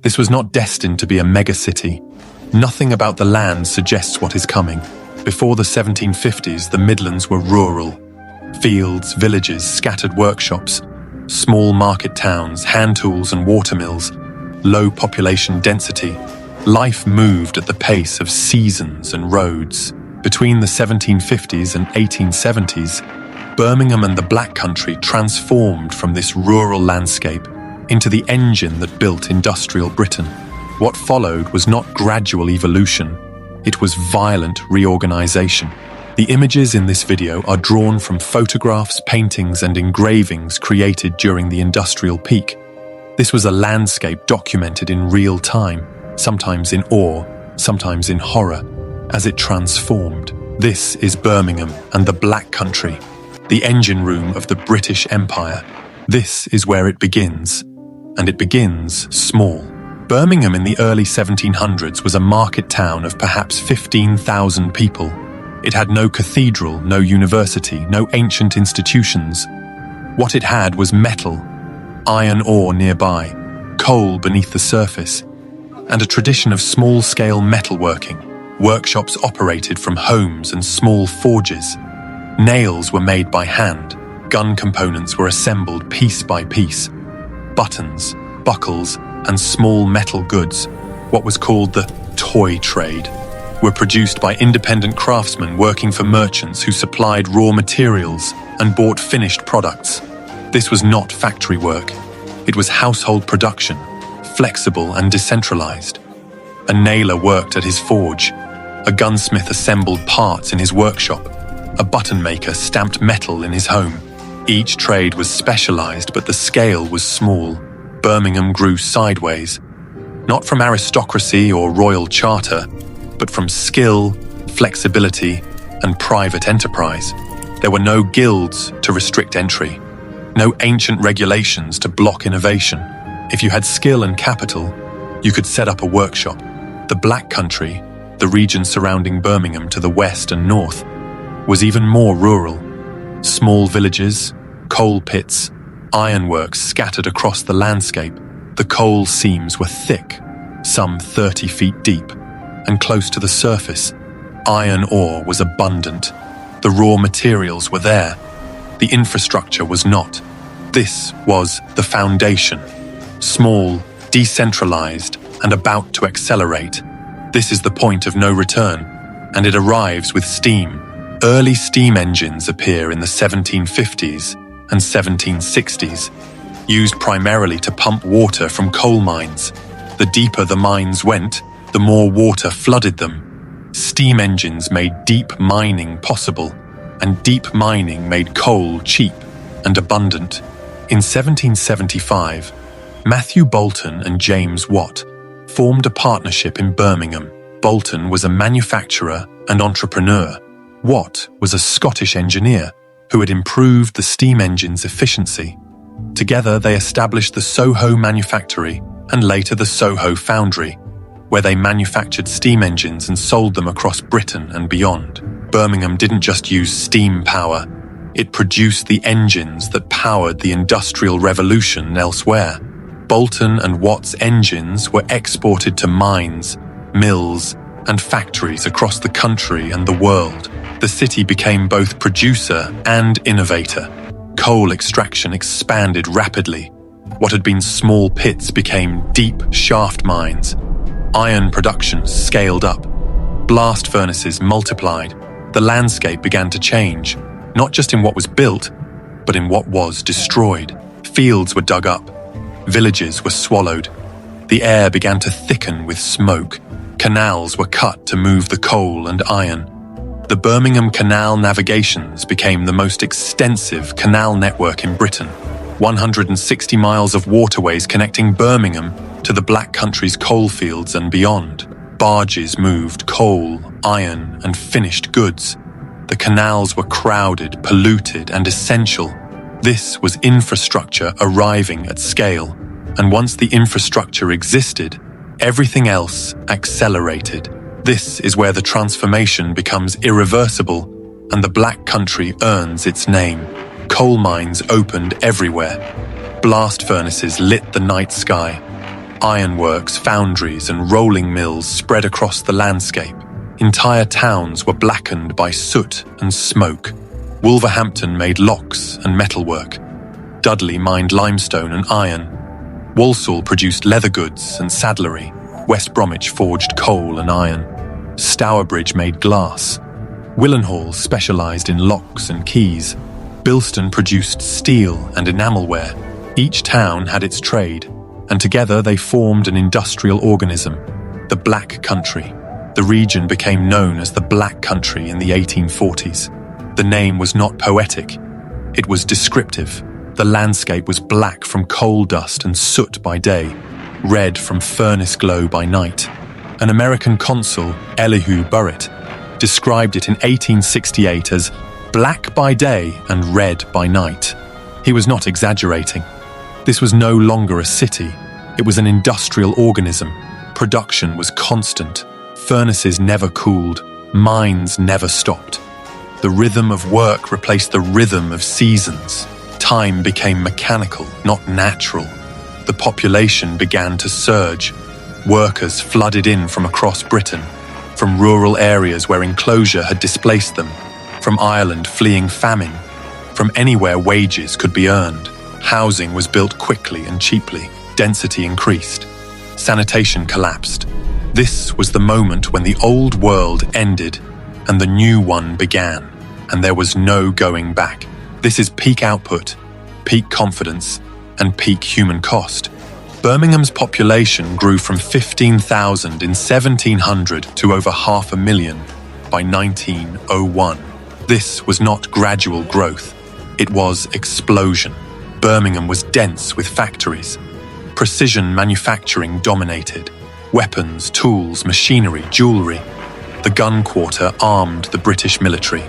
This was not destined to be a megacity. Nothing about the land suggests what is coming. Before the 1750s, the Midlands were rural. Fields, villages, scattered workshops, small market towns, hand tools and watermills, low population density. Life moved at the pace of seasons and roads. Between the 1750s and 1870s, Birmingham and the Black Country transformed from this rural landscape into the engine that built industrial Britain. What followed was not gradual evolution, it was violent reorganization. The images in this video are drawn from photographs, paintings, and engravings created during the industrial peak. This was a landscape documented in real time, sometimes in awe, sometimes in horror, as it transformed. This is Birmingham and the Black Country, the engine room of the British Empire. This is where it begins, and it begins small. Birmingham in the early 1700s was a market town of perhaps 15,000 people. It had no cathedral, no university, no ancient institutions. What it had was metal, iron ore nearby, coal beneath the surface, and a tradition of small-scale metalworking. Workshops operated from homes and small forges. Nails were made by hand. Gun components were assembled piece by piece. Buttons, buckles, and small metal goods, what was called the toy trade, were produced by independent craftsmen working for merchants who supplied raw materials and bought finished products. This was not factory work. It was household production, flexible and decentralized. A nailer worked at his forge. A gunsmith assembled parts in his workshop. A button maker stamped metal in his home. Each trade was specialized, but the scale was small. Birmingham grew sideways, not from aristocracy or royal charter, but from skill, flexibility, and private enterprise. There were no guilds to restrict entry, no ancient regulations to block innovation. If you had skill and capital, you could set up a workshop. The Black Country, the region surrounding Birmingham to the west and north, was even more rural. Small villages, coal pits, ironworks scattered across the landscape. The coal seams were thick, some 30 feet deep, and close to the surface. Iron ore was abundant. The raw materials were there. The infrastructure was not. This was the foundation. Small, decentralized, and about to accelerate. This is the point of no return, and it arrives with steam. Early steam engines appear in the 1750s and 1760s, used primarily to pump water from coal mines. The deeper the mines went, the more water flooded them. Steam engines made deep mining possible, and deep mining made coal cheap and abundant. In 1775, Matthew Boulton and James Watt formed a partnership in Birmingham. Boulton was a manufacturer and entrepreneur. Watt was a Scottish engineer who had improved the steam engine's efficiency. Together they established the Soho Manufactory and later the Soho Foundry, where they manufactured steam engines and sold them across Britain and beyond. Birmingham didn't just use steam power, it produced the engines that powered the Industrial Revolution elsewhere. Boulton and Watt's engines were exported to mines, mills, and factories across the country and the world. The city became both producer and innovator. Coal extraction expanded rapidly. What had been small pits became deep shaft mines. Iron production scaled up. Blast furnaces multiplied. The landscape began to change, not just in what was built, but in what was destroyed. Fields were dug up. Villages were swallowed. The air began to thicken with smoke. Canals were cut to move the coal and iron. The Birmingham Canal navigations became the most extensive canal network in Britain. 160 miles of waterways connecting Birmingham to the Black Country's coalfields and beyond. Barges moved coal, iron, and finished goods. The canals were crowded, polluted, and essential. This was infrastructure arriving at scale, and once the infrastructure existed, everything else accelerated. This is where the transformation becomes irreversible, and the Black Country earns its name. Coal mines opened everywhere. Blast furnaces lit the night sky. Ironworks, foundries, and rolling mills spread across the landscape. Entire towns were blackened by soot and smoke. Wolverhampton made locks and metalwork. Dudley mined limestone and iron. Walsall produced leather goods and saddlery. West Bromwich forged coal and iron. Stourbridge made glass. Willenhall specialised in locks and keys. Bilston produced steel and enamelware. Each town had its trade, and together they formed an industrial organism, the Black Country. The region became known as the Black Country in the 1840s. The name was not poetic, it was descriptive. The landscape was black from coal dust and soot by day, red from furnace glow by night. An American consul, Elihu Burritt, described it in 1868 as black by day and red by night. He was not exaggerating. This was no longer a city, it was an industrial organism. Production was constant, furnaces never cooled, mines never stopped. The rhythm of work replaced the rhythm of seasons. Time became mechanical, not natural. The population began to surge. Workers flooded in from across Britain, from rural areas where enclosure had displaced them, from Ireland fleeing famine, from anywhere wages could be earned. Housing was built quickly and cheaply, density increased, sanitation collapsed. This was the moment when the old world ended and the new one began, and there was no going back. This is peak output, peak confidence, and peak human cost. Birmingham's population grew from 15,000 in 1700 to over 500,000 by 1901. This was not gradual growth, it was explosion. Birmingham was dense with factories. Precision manufacturing dominated. Weapons, tools, machinery, jewellery. The gun quarter armed the British military.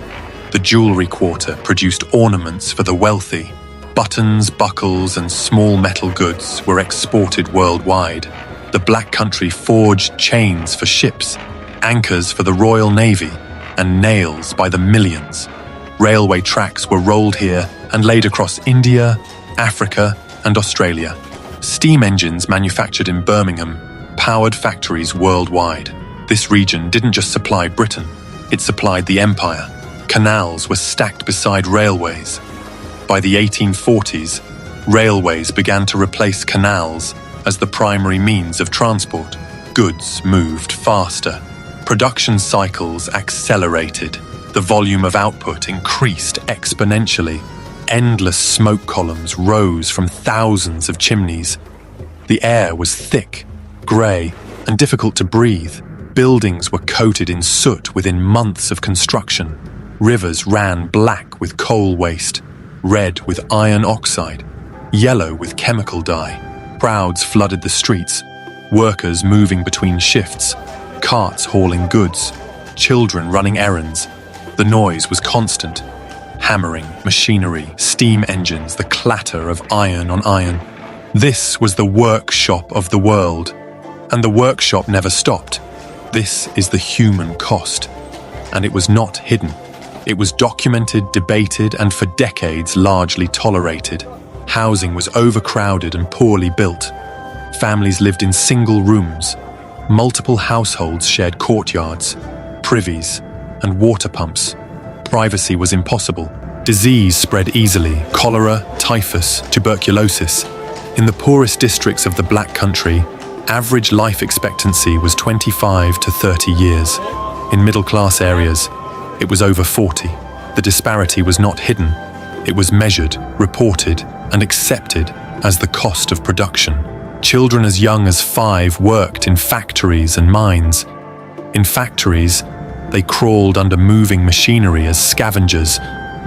The jewellery quarter produced ornaments for the wealthy. Buttons, buckles, and small metal goods were exported worldwide. The Black Country forged chains for ships, anchors for the Royal Navy, and nails by the millions. Railway tracks were rolled here and laid across India, Africa, and Australia. Steam engines manufactured in Birmingham powered factories worldwide. This region didn't just supply Britain, it supplied the empire. Canals were stacked beside railways. By the 1840s, railways began to replace canals as the primary means of transport. Goods moved faster. Production cycles accelerated. The volume of output increased exponentially. Endless smoke columns rose from thousands of chimneys. The air was thick, grey, and difficult to breathe. Buildings were coated in soot within months of construction. Rivers ran black with coal waste, red with iron oxide, yellow with chemical dye. Crowds flooded the streets, workers moving between shifts, carts hauling goods, children running errands. The noise was constant. Hammering, machinery, steam engines, the clatter of iron on iron. This was the workshop of the world, and the workshop never stopped. This is the human cost, and it was not hidden. It was documented, debated, and for decades largely tolerated. Housing was overcrowded and poorly built. Families lived in single rooms. Multiple households shared courtyards, privies, and water pumps. Privacy was impossible. Disease spread easily: cholera, typhus, tuberculosis. In the poorest districts of the Black Country, average life expectancy was 25 to 30 years. In middle-class areas, it was over 40. The disparity was not hidden. It was measured, reported, and accepted as the cost of production. Children as young as 5 worked in factories and mines. In factories, they crawled under moving machinery as scavengers,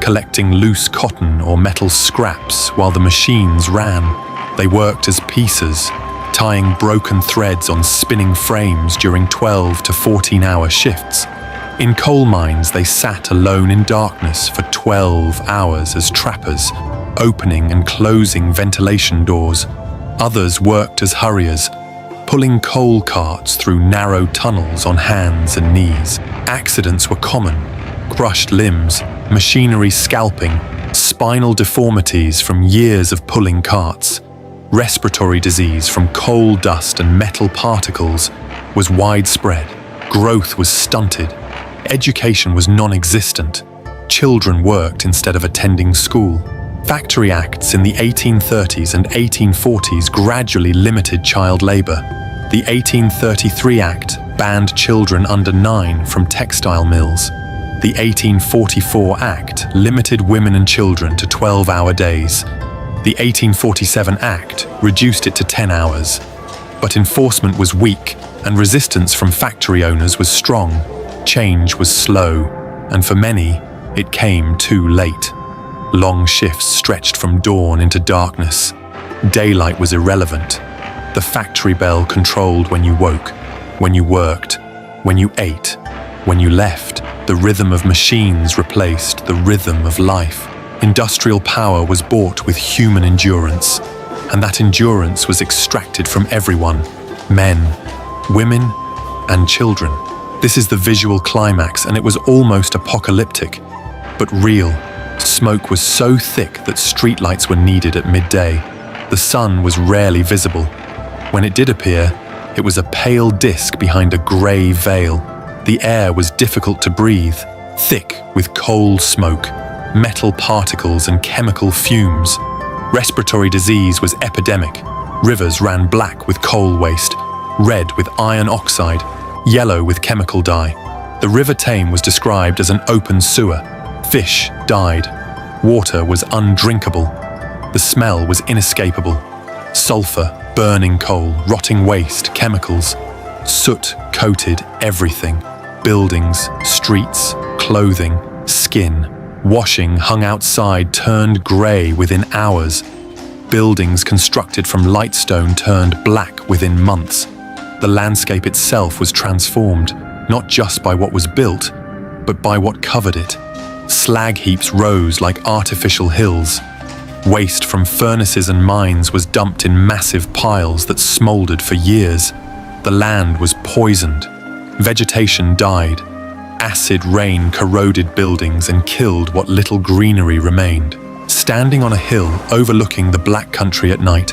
collecting loose cotton or metal scraps while the machines ran. They worked as piecers, tying broken threads on spinning frames during 12 to 14-hour shifts. In coal mines, they sat alone in darkness for 12 hours as trappers, opening and closing ventilation doors. Others worked as hurriers, pulling coal carts through narrow tunnels on hands and knees. Accidents were common: crushed limbs, machinery scalping, spinal deformities from years of pulling carts. Respiratory disease from coal dust and metal particles was widespread. Growth was stunted. Education was non-existent. Children worked instead of attending school. Factory acts in the 1830s and 1840s gradually limited child labor. The 1833 Act banned children under 9 from textile mills. The 1844 Act limited women and children to 12-hour days. The 1847 Act reduced it to 10 hours. But enforcement was weak, and resistance from factory owners was strong. Change was slow, and for many, it came too late. Long shifts stretched from dawn into darkness. Daylight was irrelevant. The factory bell controlled when you woke, when you worked, when you ate, when you left. The rhythm of machines replaced the rhythm of life. Industrial power was bought with human endurance, and that endurance was extracted from everyone: men, women, and children. This is the visual climax, and it was almost apocalyptic, but real. Smoke was so thick that streetlights were needed at midday. The sun was rarely visible. When it did appear, it was a pale disk behind a grey veil. The air was difficult to breathe, thick with coal smoke, metal particles and chemical fumes. Respiratory disease was epidemic. Rivers ran black with coal waste, red with iron oxide, yellow with chemical dye. The River Tame was described as an open sewer. Fish died. Water was undrinkable. The smell was inescapable. Sulfur, burning coal, rotting waste, chemicals. Soot coated everything. Buildings, streets, clothing, skin. Washing hung outside turned grey within hours. Buildings constructed from lightstone turned black within months. The landscape itself was transformed, not just by what was built, but by what covered it. Slag heaps rose like artificial hills. Waste from furnaces and mines was dumped in massive piles that smouldered for years. The land was poisoned. Vegetation died. Acid rain corroded buildings and killed what little greenery remained. Standing on a hill overlooking the Black Country at night,